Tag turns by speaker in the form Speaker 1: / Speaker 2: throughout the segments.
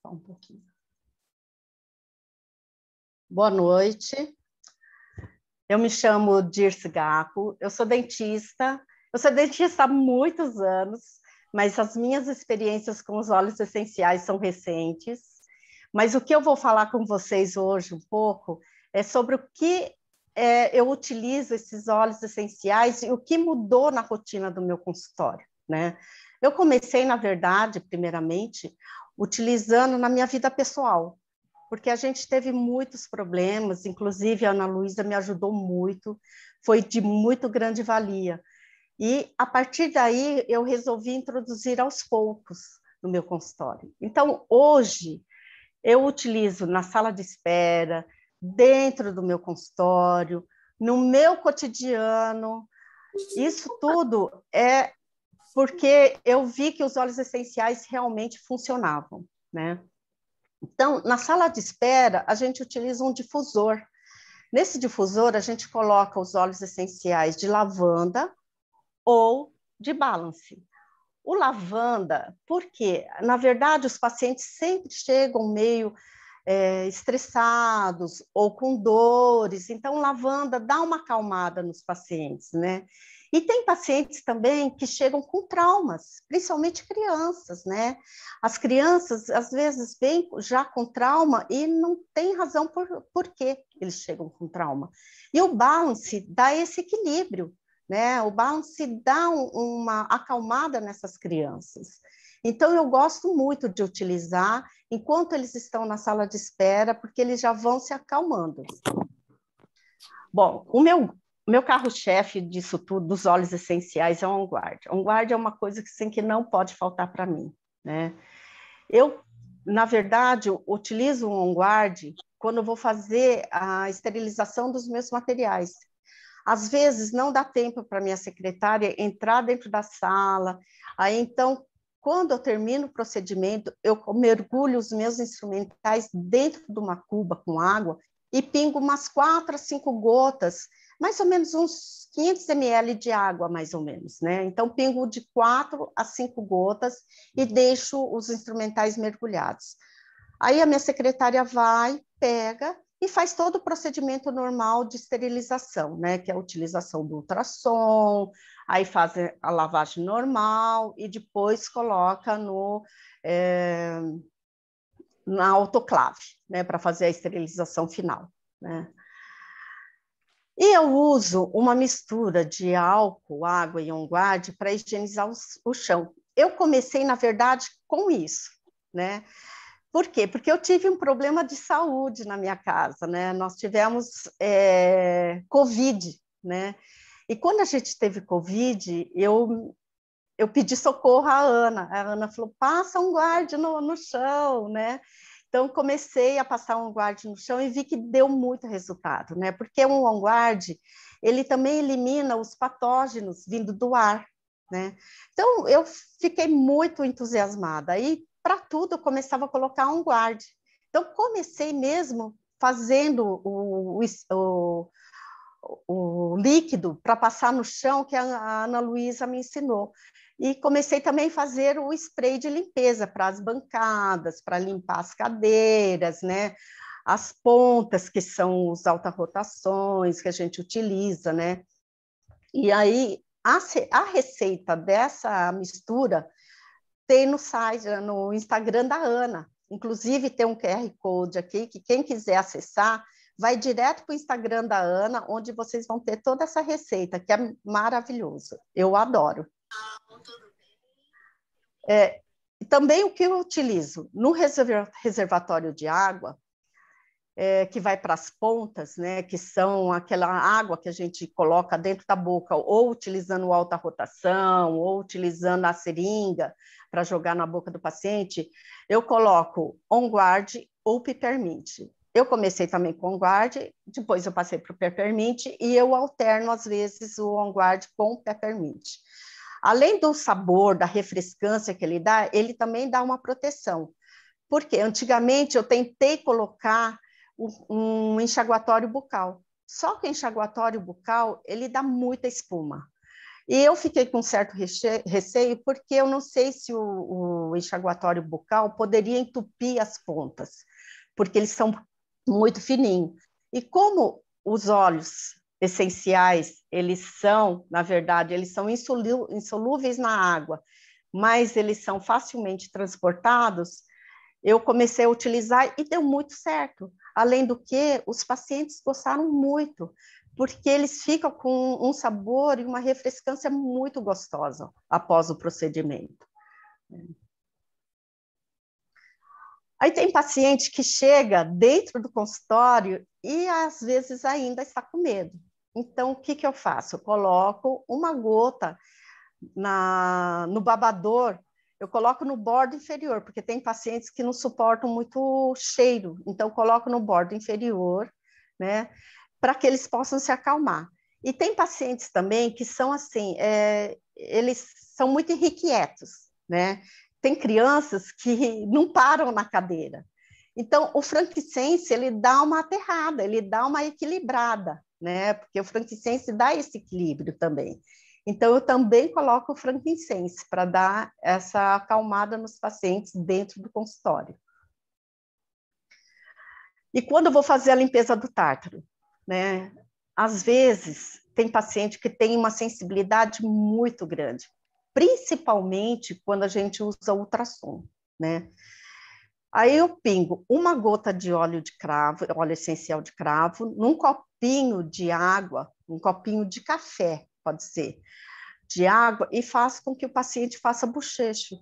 Speaker 1: Só um pouquinho. Boa noite. Eu me chamo Dirce Gaco, eu sou dentista. Eu sou dentista há muitos anos, mas as minhas experiências com os óleos essenciais são recentes. Mas o que eu vou falar com vocês hoje um pouco é sobre o que eu utilizo esses óleos essenciais e o que mudou na rotina do meu consultório, né? Eu comecei, na verdade, primeiramente, utilizando na minha vida pessoal, porque a gente teve muitos problemas, inclusive a Ana Luísa me ajudou muito, foi de muito grande valia. E, a partir daí, eu resolvi introduzir aos poucos no meu consultório. Então, hoje, eu utilizo na sala de espera, dentro do meu consultório, no meu cotidiano. Isso tudo é porque eu vi que os óleos essenciais realmente funcionavam, né? Então, na sala de espera, a gente utiliza um difusor. Nesse difusor, a gente coloca os óleos essenciais de lavanda ou de balance. O lavanda, por quê? Na verdade, os pacientes sempre chegam meio estressados ou com dores, então lavanda dá uma acalmada nos pacientes, né? E tem pacientes também que chegam com traumas, principalmente crianças, né? As crianças, às vezes, vêm já com trauma e não tem razão por que eles chegam com trauma. E o balance dá esse equilíbrio, né? O balance dá uma acalmada nessas crianças. Então, eu gosto muito de utilizar enquanto eles estão na sala de espera, porque eles já vão se acalmando. Bom, o meu carro-chefe disso tudo, dos óleos essenciais, é o On Guard. On Guard é uma coisa que não pode faltar para mim, né? Eu, na verdade, utilizo o On Guard quando eu vou fazer a esterilização dos meus materiais. Às vezes, não dá tempo para minha secretária entrar dentro da sala, aí, então, quando eu termino o procedimento, eu mergulho os meus instrumentais dentro de uma cuba com água e pingo umas 4 a 5 gotas, mais ou menos uns 500 ml de água, mais ou menos, né? Então, pingo de 4 a 5 gotas e deixo os instrumentais mergulhados. Aí a minha secretária vai, pega e faz todo o procedimento normal de esterilização, né? Que é a utilização do ultrassom, aí faz a lavagem normal e depois coloca na autoclave, né? Para fazer a esterilização final, né? E eu uso uma mistura de álcool, água e On Guard para higienizar o chão. Eu comecei, na verdade, com isso, né? Por quê? Porque eu tive um problema de saúde na minha casa, né? Nós tivemos Covid, né? E quando a gente teve Covid, eu pedi socorro à Ana. A Ana falou, passa um guarde no chão, né? Então, comecei a passar um guarde no chão e vi que deu muito resultado, né? Porque um on guard, ele também elimina os patógenos vindo do ar, né? Então, eu fiquei muito entusiasmada. Aí, para tudo, eu começava a colocar um guard. Então, comecei mesmo fazendo o líquido para passar no chão, que a Ana Luísa me ensinou. E comecei também a fazer o spray de limpeza para as bancadas, para limpar as cadeiras, né? As pontas, que são os alta-rotações que a gente utiliza, né? E aí, a receita dessa mistura tem no site, no Instagram da Ana. Inclusive, tem um QR Code aqui, que quem quiser acessar, vai direto para o Instagram da Ana, onde vocês vão ter toda essa receita, que é maravilhoso. Eu adoro. Também o que eu utilizo no reservatório de água, que vai para as pontas, né, que são aquela água que a gente coloca dentro da boca, ou utilizando alta rotação, ou utilizando a seringa para jogar na boca do paciente, eu coloco On Guard ou Peppermint. Eu comecei também com On Guard, depois eu passei para o Peppermint, e eu alterno, às vezes, o On Guard com o Peppermint. Além do sabor, da refrescância que ele também dá uma proteção. Porque antigamente eu tentei colocar um enxaguatório bucal. Só que o enxaguatório bucal, ele dá muita espuma. E eu fiquei com certo receio, porque eu não sei se o enxaguatório bucal poderia entupir as pontas, porque eles são muito fininhos. E como os óleos essenciais, eles são, na verdade, eles são insolúveis na água, mas eles são facilmente transportados, eu comecei a utilizar e deu muito certo. Além do que, os pacientes gostaram muito, porque eles ficam com um sabor e uma refrescância muito gostosa após o procedimento. Aí tem paciente que chega dentro do consultório e às vezes ainda está com medo. Então, o que eu faço? Eu coloco uma gota no babador, eu coloco no bordo inferior, porque tem pacientes que não suportam muito cheiro, então eu coloco no bordo inferior, né, para que eles possam se acalmar. E tem pacientes também que são assim, eles são muito irrequietos, né? Tem crianças que não param na cadeira. Então, o frankincense, ele dá uma aterrada, ele dá uma equilibrada, né? Porque o frankincense dá esse equilíbrio também. Então, eu também coloco o frankincense para dar essa acalmada nos pacientes dentro do consultório. E quando eu vou fazer a limpeza do tártaro, né? Às vezes, tem paciente que tem uma sensibilidade muito grande, principalmente quando a gente usa ultrassom, né? Aí eu pingo uma gota de óleo de cravo, óleo essencial de cravo, num copinho de água, um copinho de café, pode ser, de água, e faço com que o paciente faça bochecho.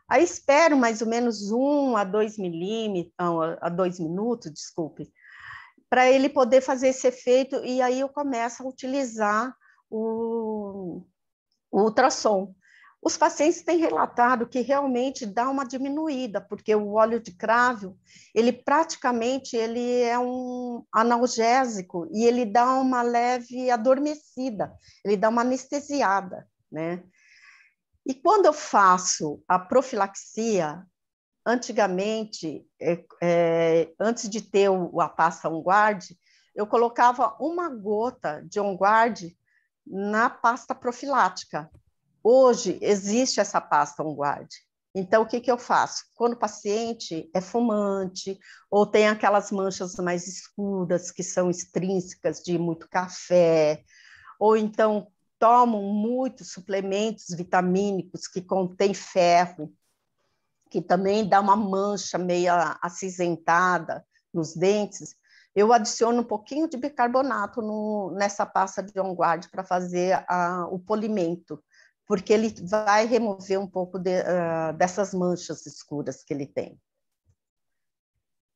Speaker 1: Aí espero mais ou menos 1 a 2 milímetros, a 2 minutos, desculpe, para ele poder fazer esse efeito, e aí eu começo a utilizar o ultrassom. Os pacientes têm relatado que realmente dá uma diminuída, porque o óleo de cravo, ele praticamente ele é um analgésico e ele dá uma leve adormecida, ele dá uma anestesiada, né? E quando eu faço a profilaxia, antigamente, antes de ter a pasta On Guard, eu colocava uma gota de On Guard na pasta profilática. Hoje existe essa pasta On Guard. Então, o que eu faço? Quando o paciente é fumante ou tem aquelas manchas mais escuras que são extrínsecas de muito café, ou então tomam muitos suplementos vitamínicos que contêm ferro, que também dá uma mancha meio acinzentada nos dentes, eu adiciono um pouquinho de bicarbonato nessa pasta de On Guard para fazer o polimento, porque ele vai remover um pouco dessas manchas escuras que ele tem.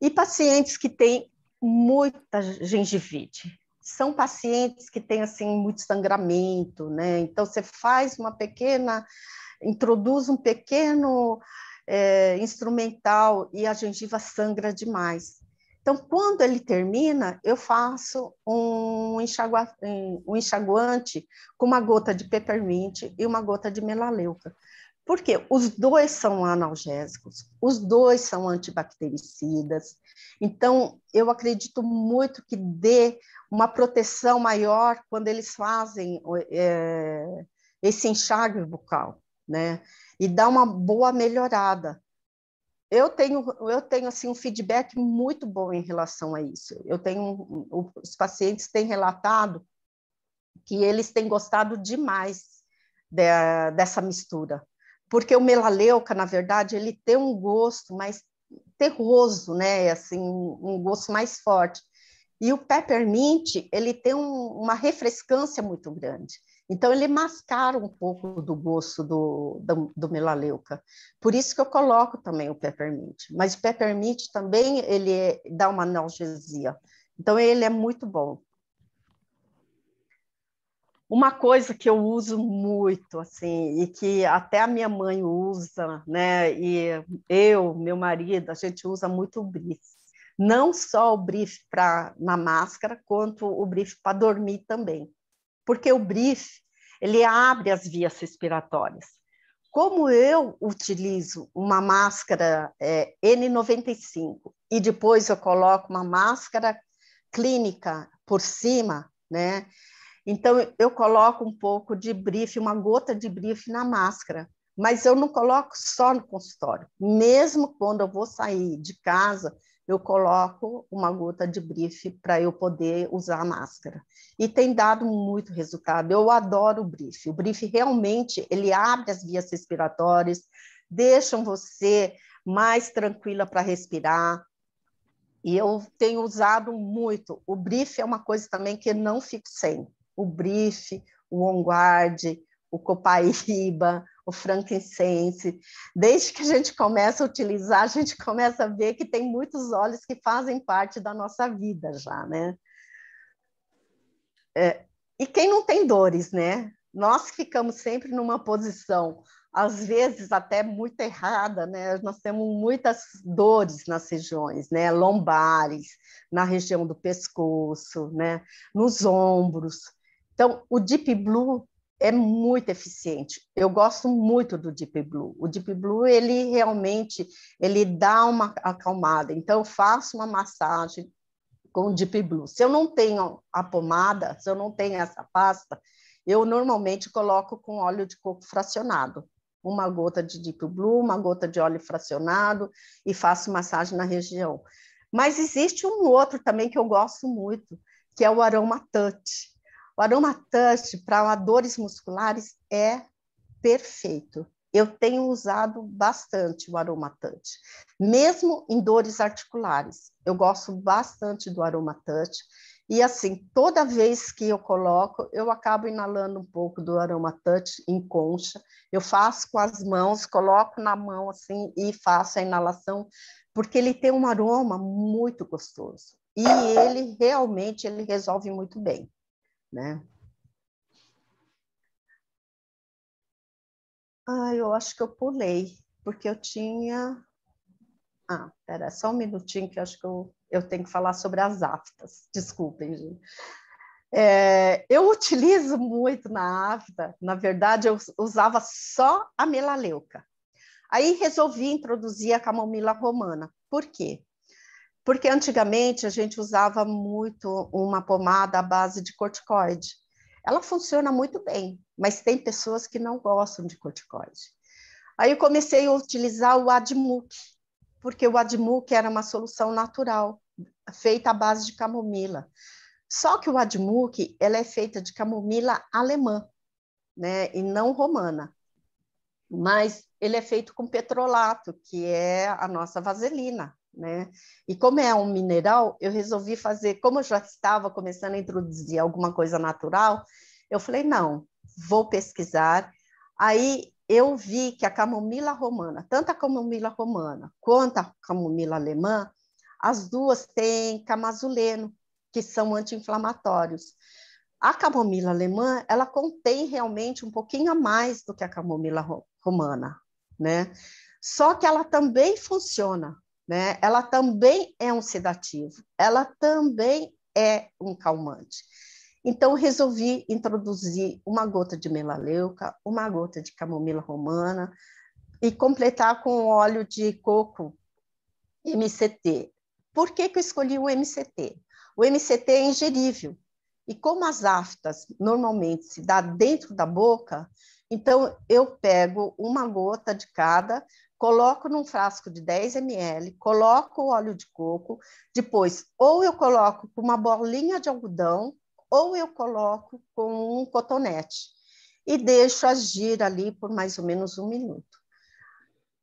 Speaker 1: E pacientes que têm muita gengivite, são pacientes que têm assim muito sangramento, né? Então você faz uma pequena, introduz um pequeno instrumental e a gengiva sangra demais. Então, quando ele termina, eu faço um enxaguante com uma gota de peppermint e uma gota de melaleuca. Porque os dois são analgésicos, os dois são antibactericidas. Então, eu acredito muito que dê uma proteção maior quando eles fazem esse enxágue bucal, né? E dá uma boa melhorada. Eu tenho assim um feedback muito bom em relação a isso. Os pacientes têm relatado que eles têm gostado demais dessa mistura, porque o melaleuca, na verdade, ele tem um gosto mais terroso, né? Assim, um gosto mais forte. E o peppermint, ele tem uma refrescância muito grande. Então, ele mascara um pouco do gosto do melaleuca. Por isso que eu coloco também o peppermint. Mas o peppermint também, ele dá uma analgesia. Então, ele é muito bom. Uma coisa que eu uso muito, assim, e que até a minha mãe usa, né? E meu marido, a gente usa muito o brief. Não só o brief na máscara, quanto o brief para dormir também. Porque o brief, ele abre as vias respiratórias. Como eu utilizo uma máscara N95 e depois eu coloco uma máscara clínica por cima, né? Então, eu coloco um pouco de brief, uma gota de brief na máscara, mas eu não coloco só no consultório. Mesmo quando eu vou sair de casa, eu coloco uma gota de brief para eu poder usar a máscara. E tem dado muito resultado. Eu adoro o brief. O brief realmente, ele abre as vias respiratórias, deixam você mais tranquila para respirar. E eu tenho usado muito. O brief é uma coisa também que eu não fico sem. O brief, o On Guard, o Copaíba, o frankincense. Desde que a gente começa a utilizar, a gente começa a ver que tem muitos óleos que fazem parte da nossa vida já, né? E quem não tem dores, né? Nós ficamos sempre numa posição, às vezes até muito errada, né? Nós temos muitas dores nas regiões, né? Lombares, na região do pescoço, né? Nos ombros. Então, o Deep Blue é muito eficiente. Eu gosto muito do Deep Blue. O Deep Blue, ele realmente, ele dá uma acalmada. Então, eu faço uma massagem com o Deep Blue. Se eu não tenho a pomada, se eu não tenho essa pasta, eu normalmente coloco com óleo de coco fracionado. Uma gota de Deep Blue, uma gota de óleo fracionado e faço massagem na região. Mas existe um outro também que eu gosto muito, que é o Aroma Touch. O Aroma Touch para dores musculares é perfeito. Eu tenho usado bastante o Aroma Touch, mesmo em dores articulares. Eu gosto bastante do Aroma Touch. E assim, toda vez que eu coloco, eu acabo inalando um pouco do Aroma Touch em concha. Eu faço com as mãos, coloco na mão assim e faço a inalação, porque ele tem um aroma muito gostoso. E ele realmente ele resolve muito bem, né? Ah, eu acho que eu pulei, porque eu tinha. Ah, espera, só um minutinho que eu acho que eu tenho que falar sobre as aftas. Desculpem, gente. Eu utilizo muito na afta, na verdade, eu usava só a melaleuca. Aí resolvi introduzir a camomila romana. Por quê? Porque antigamente a gente usava muito uma pomada à base de corticoide. Ela funciona muito bem, mas tem pessoas que não gostam de corticoide. Aí eu comecei a utilizar o Admuc, porque o Admuc era uma solução natural, feita à base de camomila. Só que o Admuc, ela é feita de camomila alemã, né, e não romana. Mas ele é feito com petrolato, que é a nossa vaselina, né? E como é um mineral, eu resolvi fazer, como eu já estava começando a introduzir alguma coisa natural, eu falei, não, vou pesquisar. Aí eu vi que a camomila romana, tanto a camomila romana quanto a camomila alemã, as duas têm camazuleno, que são anti-inflamatórios. A camomila alemã, ela contém realmente um pouquinho a mais do que a camomila romana, né? Só que ela também funciona, né? Ela também é um sedativo, ela também é um calmante. Então, resolvi introduzir uma gota de melaleuca, uma gota de camomila romana e completar com óleo de coco MCT. Por que que eu escolhi o MCT? O MCT é ingerível. E como as aftas normalmente se dá dentro da boca, então eu pego uma gota de cada, coloco num frasco de 10 ml, coloco o óleo de coco, depois ou eu coloco com uma bolinha de algodão, ou eu coloco com um cotonete e deixo agir ali por mais ou menos 1 minuto.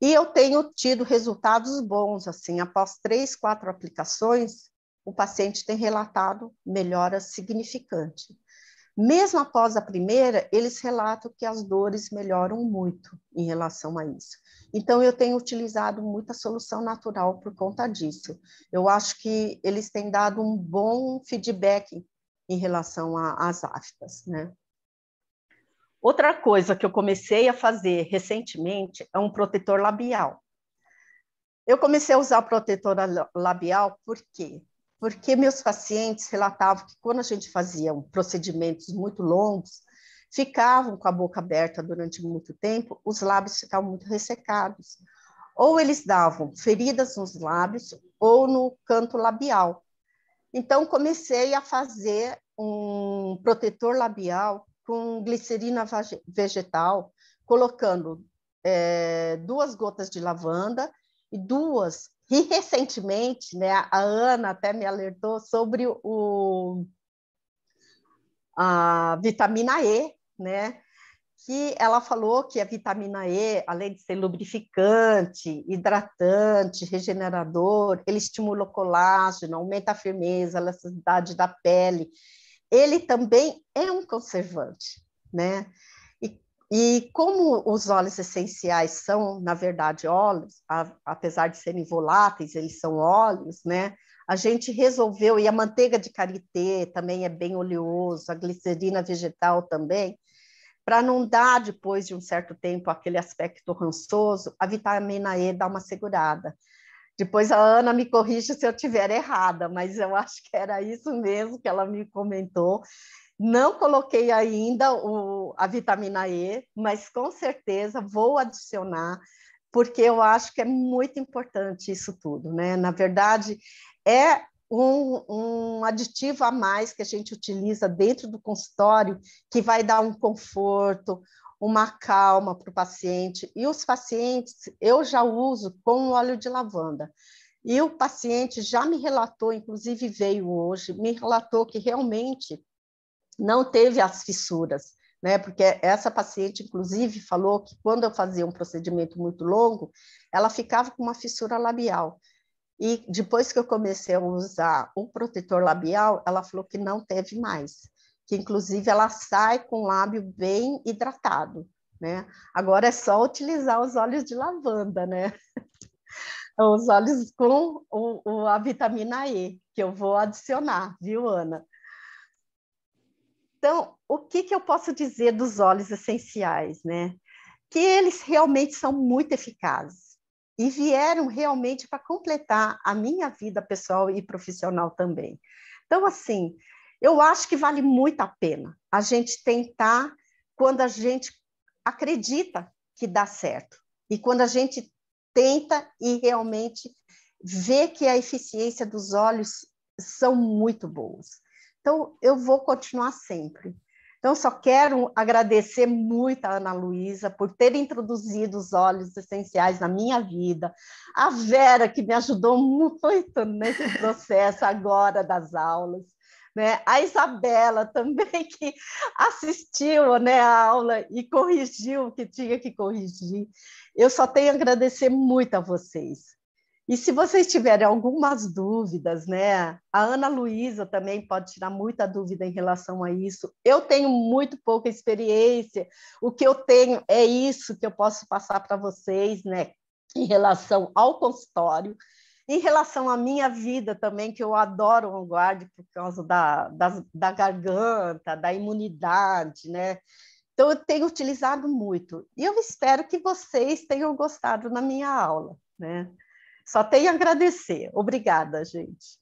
Speaker 1: E eu tenho tido resultados bons, assim, após 3, 4 aplicações, o paciente tem relatado melhora significante. Mesmo após a primeira, eles relatam que as dores melhoram muito em relação a isso. Então, eu tenho utilizado muita solução natural por conta disso. Eu acho que eles têm dado um bom feedback em relação às aftas, né? Outra coisa que eu comecei a fazer recentemente é um protetor labial. Eu comecei a usar protetor labial por quê? Porque meus pacientes relatavam que quando a gente fazia procedimentos muito longos, ficavam com a boca aberta durante muito tempo, os lábios ficavam muito ressecados. Ou eles davam feridas nos lábios ou no canto labial. Então, comecei a fazer um protetor labial com glicerina vegetal, colocando 2 gotas de lavanda e 2. E recentemente, né, a Ana até me alertou sobre a vitamina E, né? Que ela falou que a vitamina E, além de ser lubrificante, hidratante, regenerador, ele estimula o colágeno, aumenta a firmeza, a elasticidade da pele. Ele também é um conservante, né? E como os óleos essenciais são, na verdade, óleos, apesar de serem voláteis, eles são óleos, né? A gente resolveu, e a manteiga de karité também é bem oleoso, a glicerina vegetal também, para não dar, depois de um certo tempo, aquele aspecto rançoso, a vitamina E dá uma segurada. Depois a Ana me corrige se eu estiver errada, mas eu acho que era isso mesmo que ela me comentou. Não coloquei ainda a vitamina E, mas com certeza vou adicionar, porque eu acho que é muito importante isso tudo, né? Na verdade, é um aditivo a mais que a gente utiliza dentro do consultório, que vai dar um conforto, uma calma para o paciente. E os pacientes, eu já uso com óleo de lavanda. E o paciente já me relatou, inclusive veio hoje, me relatou que realmente não teve as fissuras, né? Porque essa paciente, inclusive, falou que quando eu fazia um procedimento muito longo, ela ficava com uma fissura labial. E depois que eu comecei a usar o protetor labial, ela falou que não teve mais, que inclusive ela sai com o lábio bem hidratado, né? Agora é só utilizar os óleos de lavanda, né? Os óleos com a vitamina E, que eu vou adicionar, viu, Ana? Então, o que eu posso dizer dos óleos essenciais, né? Que eles realmente são muito eficazes e vieram realmente para completar a minha vida pessoal e profissional também. Então, assim, eu acho que vale muito a pena a gente tentar quando a gente acredita que dá certo e quando a gente tenta e realmente vê que a eficiência dos óleos são muito boas. Então, eu vou continuar sempre. Então, só quero agradecer muito a Ana Luísa por ter introduzido os óleos essenciais na minha vida, a Vera, que me ajudou muito nesse processo agora das aulas, né? A Isabela também, que assistiu, né, a aula e corrigiu o que tinha que corrigir. Eu só tenho a agradecer muito a vocês. E se vocês tiverem algumas dúvidas, né? A Ana Luísa também pode tirar muita dúvida em relação a isso. Eu tenho muito pouca experiência. O que eu tenho é isso que eu posso passar para vocês, né? Em relação ao consultório, em relação à minha vida também, que eu adoro o On-Guard por causa da garganta, da imunidade, né? Então, eu tenho utilizado muito. E eu espero que vocês tenham gostado na minha aula, né? Só tenho a agradecer. Obrigada, gente.